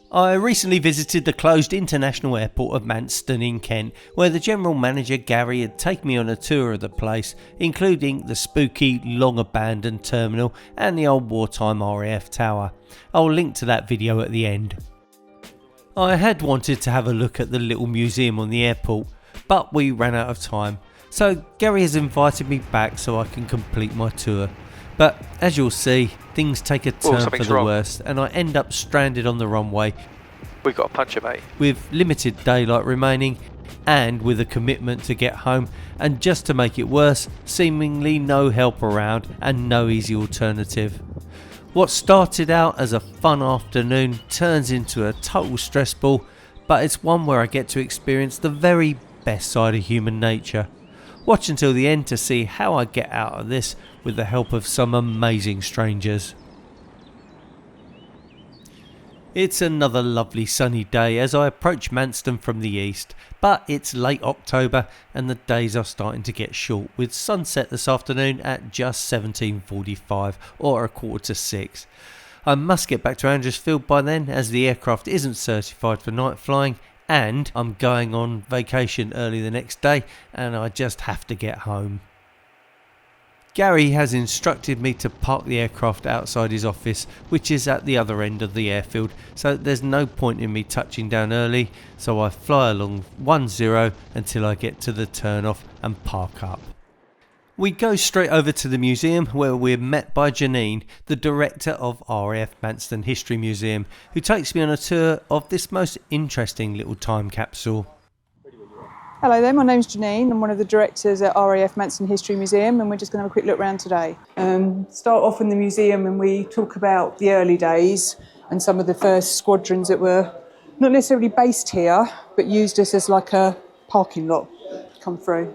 I recently visited the closed international airport of Manston in Kent, where the general manager Gary had taken me on a tour of the place, including the spooky, long abandoned terminal and the old wartime RAF tower. I'll link to that video at the end. I had wanted to have a look at the little museum on the airport, but we ran out of time, so Gary has invited me back so I can complete my tour. But as you'll see, things take a turn for the worst, and I end up stranded on the runway. We've got a puncher, mate. With limited daylight remaining, and with a commitment to get home, and just to make it worse, seemingly no help around and no easy alternative. What started out as a fun afternoon turns into a total stress ball, but it's one where I get to experience the very best side of human nature. Watch until the end to see how I get out of this with the help of some amazing strangers. It's another lovely sunny day as I approach Manston from the east, but it's late October and the days are starting to get short, with sunset this afternoon at just 17:45 or 5:45. I must get back to AIRFIELD by then, as the aircraft isn't certified for night flying, and I'm going on vacation early the next day and I just have to get home. Gary has instructed me to park the aircraft outside his office, which is at the other end of the airfield, so there's no point in me touching down early, so I fly along 10 until I get to the turn-off and park up. We go straight over to the museum, where we're met by Jeanene, the director of RAF Manston History Museum, who takes me on a tour of this most interesting little time capsule. Hello there, my name's Jeanene. I'm one of the directors at RAF Manston History Museum, and we're just going to have a quick look around today. Start off in the museum and we talk about the early days and some of the first squadrons that were not necessarily based here, but used us as like a parking lot to come through.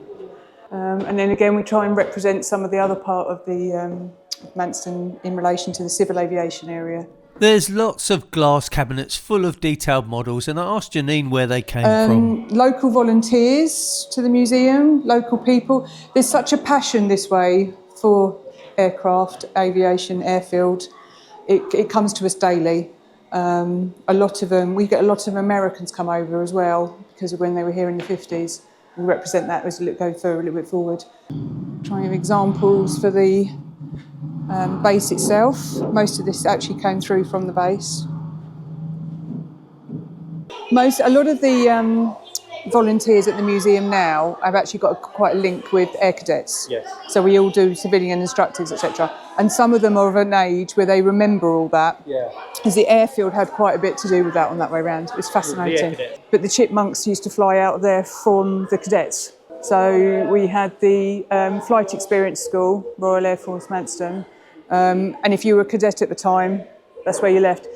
And then again, we try and represent some of the other part of the Manston in relation to the civil aviation area. There's lots of glass cabinets full of detailed models, and I asked Jeanene where they came from. Local volunteers to the museum, local people. There's such a passion this way for aircraft, aviation, airfield. It comes to us daily. A lot of them, we get a lot of Americans come over as well because of when they were here in the 50s. We represent that as we go further a little bit forward. Trying to have examples for the base itself. Most of this actually came through from the base. A lot of the volunteers at the museum now have actually got quite a link with air cadets. Yes. So we all do civilian instructors, etc. And some of them are of an age where they remember all that. Yeah. Because the airfield had quite a bit to do with that on that way around. It was fascinating. But the chipmunks used to fly out of there from the cadets. So we had the Flight Experience School, Royal Air Force Manston. And if you were a cadet at the time, that's where you left.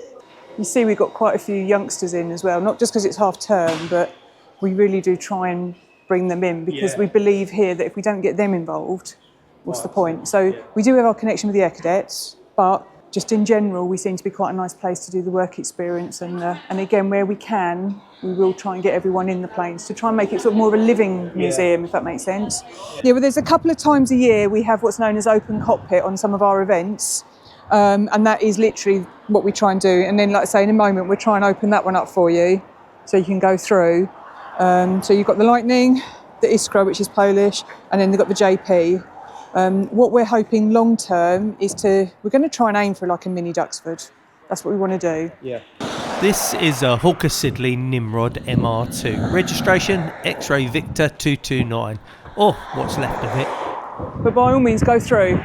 You see we've got quite a few youngsters in as well, not just because it's half term, but we really do try and bring them in because we believe here that if we don't get them involved, what's the point? So we do have our connection with the air cadets, but just in general, we seem to be quite a nice place to do the work experience. And again, where we can, we will try and get everyone in the planes to try and make it sort of more of a living museum, if that makes sense. Yeah, well, there's a couple of times a year we have what's known as open cockpit on some of our events. And that is literally what we try and do. And then, like I say, in a moment, we'll try and open that one up for you so you can go through. So you've got the Lightning, the Iskra, which is Polish, and then they've got the JP. What we're hoping long term is we're going to try and aim for like a mini Duxford. That's what we want to do. Yeah. This is a Hawker Siddeley Nimrod MR2. Registration X-Ray Victor 229, or what's left of it. But by all means, go through.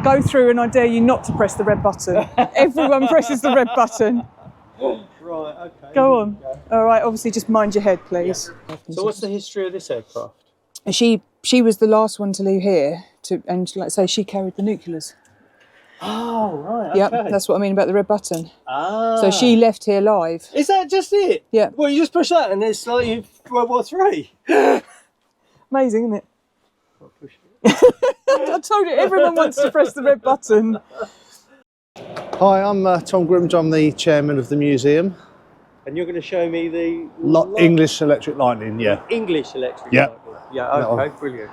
Go through, and I dare you not to press the red button. Everyone presses the red button. Right, okay. Go on. All right, obviously just mind your head, please. Yeah. So what's the history of this aircraft? She was the last one to leave here, and like I say, she carried the nuclears. Oh, right, okay. Yep, that's what I mean about the red button. Ah. So she left here live. Is that just it? Yeah. Well, you just push that and it's like World War III. Amazing, isn't it? I told you, everyone wants to press the red button. Hi, I'm Tom Grimge. I'm the chairman of the museum. And you're going to show me the... English Electric Lightning, yeah. English Electric Yeah. Lightning. Yeah, okay, brilliant.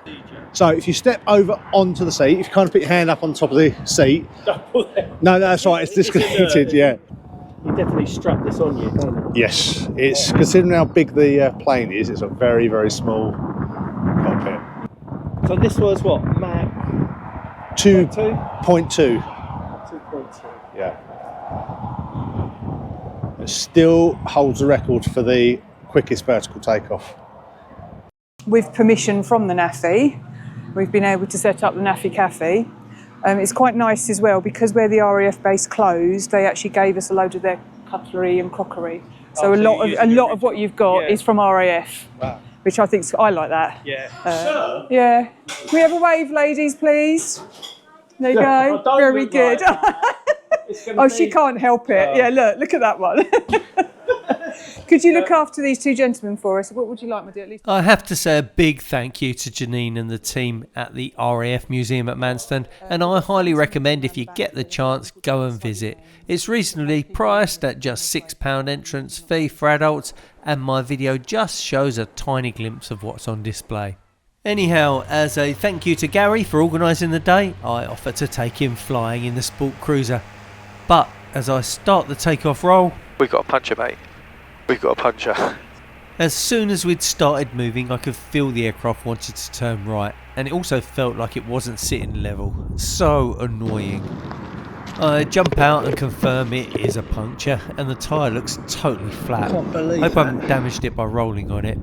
So if you step over onto the seat, if you kind of put your hand up on top of the seat. No, that's right, it's disconnected, yeah. You definitely strap this on you, don't you? Yes, it's considering how big the plane is. It's a very, very small cockpit. So this was what, Mach 2.2. 2.2? Yeah. It still holds the record for the quickest vertical takeoff. With permission from the NAFI, we've been able to set up the NAFI Cafe. It's quite nice as well because where the RAF base closed, they actually gave us a load of their cutlery and crockery. So a lot of what you've got is from RAF, which I think I like that. Yeah. Yeah. Can we have a wave, ladies, please? There you go. Very good. Oh, she can't help it. Yeah, look at that one. Could you look after these two gentlemen for us? What would you like, my dear? At least I have to say a big thank you to Jeanene and the team at the RAF Museum at Manston, and I highly recommend if you get the chance, go and visit. It's reasonably priced at just £6 entrance fee for adults, and my video just shows a tiny glimpse of what's on display. Anyhow, as a thank you to Gary for organising the day, I offered to take him flying in the Sport Cruiser. But as I start the takeoff roll, We got a puncher, mate. We got a puncher. as soon as we'd started moving, I could feel the aircraft wanted to turn right, and it also felt like it wasn't sitting level. So annoying. I jump out and confirm it is a puncture, and the tyre looks totally flat. Can't believe Hope I that. haven't damaged it by rolling on it.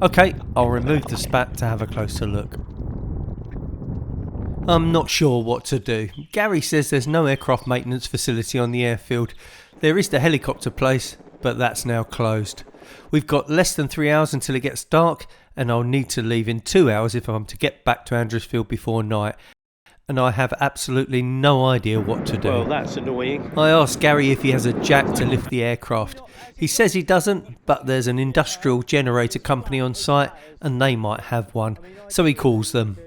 Okay, I'll remove the spat to have a closer look. I'm not sure what to do. Gary says there's no aircraft maintenance facility on the airfield. There is the helicopter place, but that's now closed. We've got less than 3 hours until it gets dark, and I'll need to leave in 2 hours if I'm to get back to Andrewsfield before night. And I have absolutely no idea what to do. Well, that's annoying. I asked Gary if he has a jack to lift the aircraft. He says he doesn't, but there's an industrial generator company on site and they might have one, so he calls them.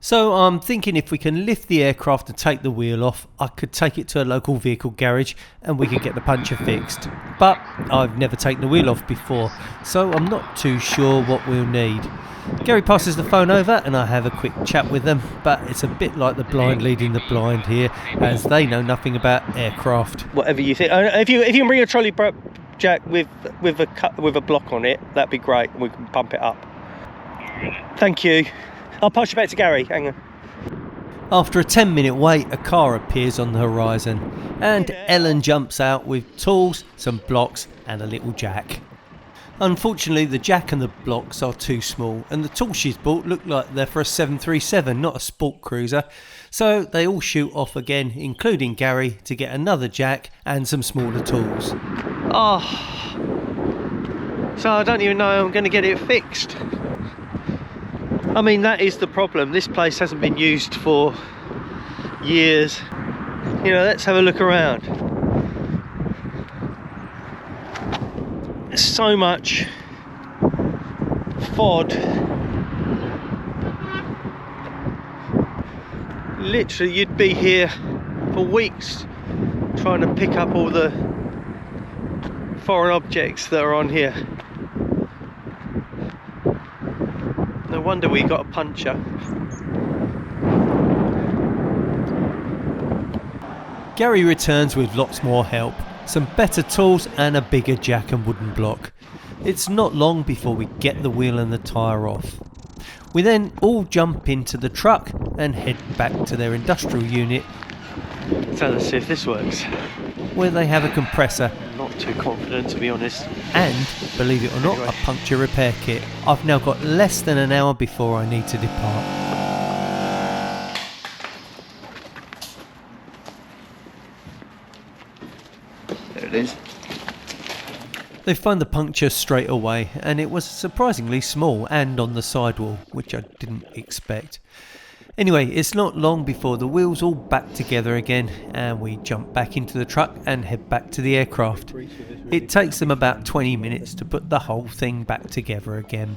So I'm thinking if we can lift the aircraft and take the wheel off, I could take it to a local vehicle garage and we could get the puncture fixed. But I've never taken the wheel off before, so I'm not too sure what we'll need. Gary passes the phone over and I have a quick chat with them, but it's a bit like the blind leading the blind here, as they know nothing about aircraft. Whatever you think. If you can bring a trolley jack with a block on it, that'd be great. We can pump it up. Thank you. I'll pass you back to Gary. Hang on. After a 10-minute wait, a car appears on the horizon, and Ellen jumps out with tools, some blocks, and a little jack. Unfortunately, the jack and the blocks are too small, and the tools she's bought look like they're for a 737, not a sport cruiser. So they all shoot off again, including Gary, to get another jack and some smaller tools. Oh, so I don't even know how I'm going to get it fixed. I mean, that is the problem. This place hasn't been used for years. You know, let's have a look around. There's so much FOD. Literally, you'd be here for weeks trying to pick up all the foreign objects that are on here. No wonder we got a puncture. Gary returns with lots more help, some better tools and a bigger jack and wooden block. It's not long before we get the wheel and the tyre off. We then all jump into the truck and head back to their industrial unit, So let's see if this works. where they have a compressor Not too confident, to be honest. and, believe it or not, a puncture repair kit. I've now got less than an hour before I need to depart. There it is. They found the puncture straight away, and it was surprisingly small and on the sidewall, which I didn't expect. Anyway, it's not long before the wheels all back together again, and we jump back into the truck and head back to the aircraft. It takes them about 20 minutes to put the whole thing back together again.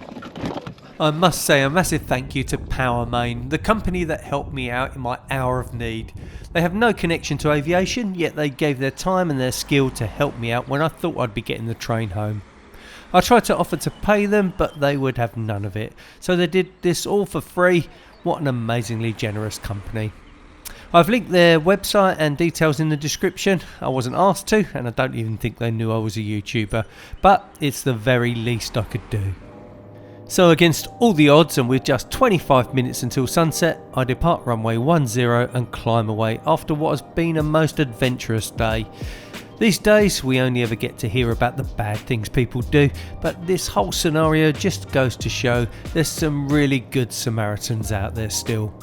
I must say a massive thank you to Powermain, the company that helped me out in my hour of need. They have no connection to aviation, yet they gave their time and their skill to help me out when I thought I'd be getting the train home. I tried to offer to pay them, but they would have none of it, so they did this all for free. What an amazingly generous company. I've linked their website and details in the description. I wasn't asked to, and I don't even think they knew I was a YouTuber, but it's the very least I could do. So against all the odds, and with just 25 minutes until sunset, I depart runway 10 and climb away after what has been a most adventurous day. These days we only ever get to hear about the bad things people do, but this whole scenario just goes to show there's some really good Samaritans out there still.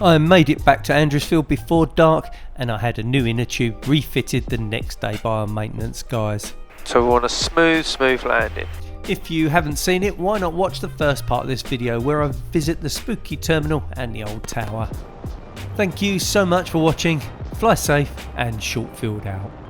I made it back to Airfield before dark, and I had a new inner tube refitted the next day by our maintenance guys. So we want a smooth landing. If you haven't seen it, why not watch the first part of this video where I visit the spooky terminal and the old tower. Thank you so much for watching, fly safe and Shortfield out.